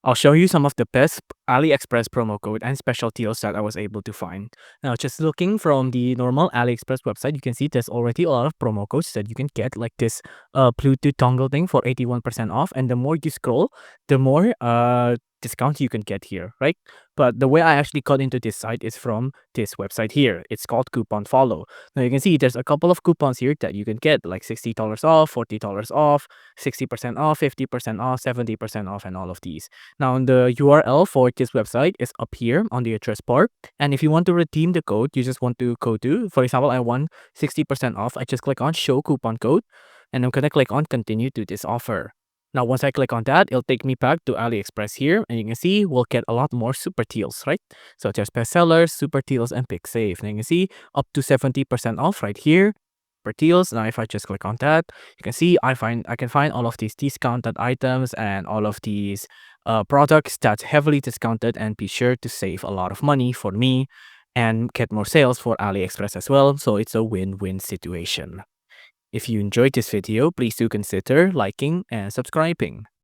I'll show you some of the best AliExpress promo code and special deals that I was able to find. Now, just looking from the normal AliExpress website, you can see there's already a lot of promo codes that you can get, like this Bluetooth dongle thing for 81% off. And the more you scroll, the more discounts you can get here, right? But the way I actually got into this site is from this website here. It's called Coupon Follow. Now, you can see there's a couple of coupons here that you can get, like $60 off, $40 off, 60% off, 50% off, 70% off, and all of these. Now, the URL for this website is up here on the address bar. And if you want to redeem the code, you just want to go to, for example, I want 60% off. I just click on show coupon code and I'm going to click on continue to this offer. Now, once I click on that, it'll take me back to AliExpress here. And you can see we'll get a lot more super deals, right? So there's bestsellers, super deals, and pick save. And you can see up to 70% off right here. Super deals. Now, if I just click on that, you can see I can find all of these discounted items and all of these products that's heavily discounted, and be sure to save a lot of money for me and get more sales for AliExpress as well. So it's a win-win situation. If you enjoyed this video, please do consider liking and subscribing.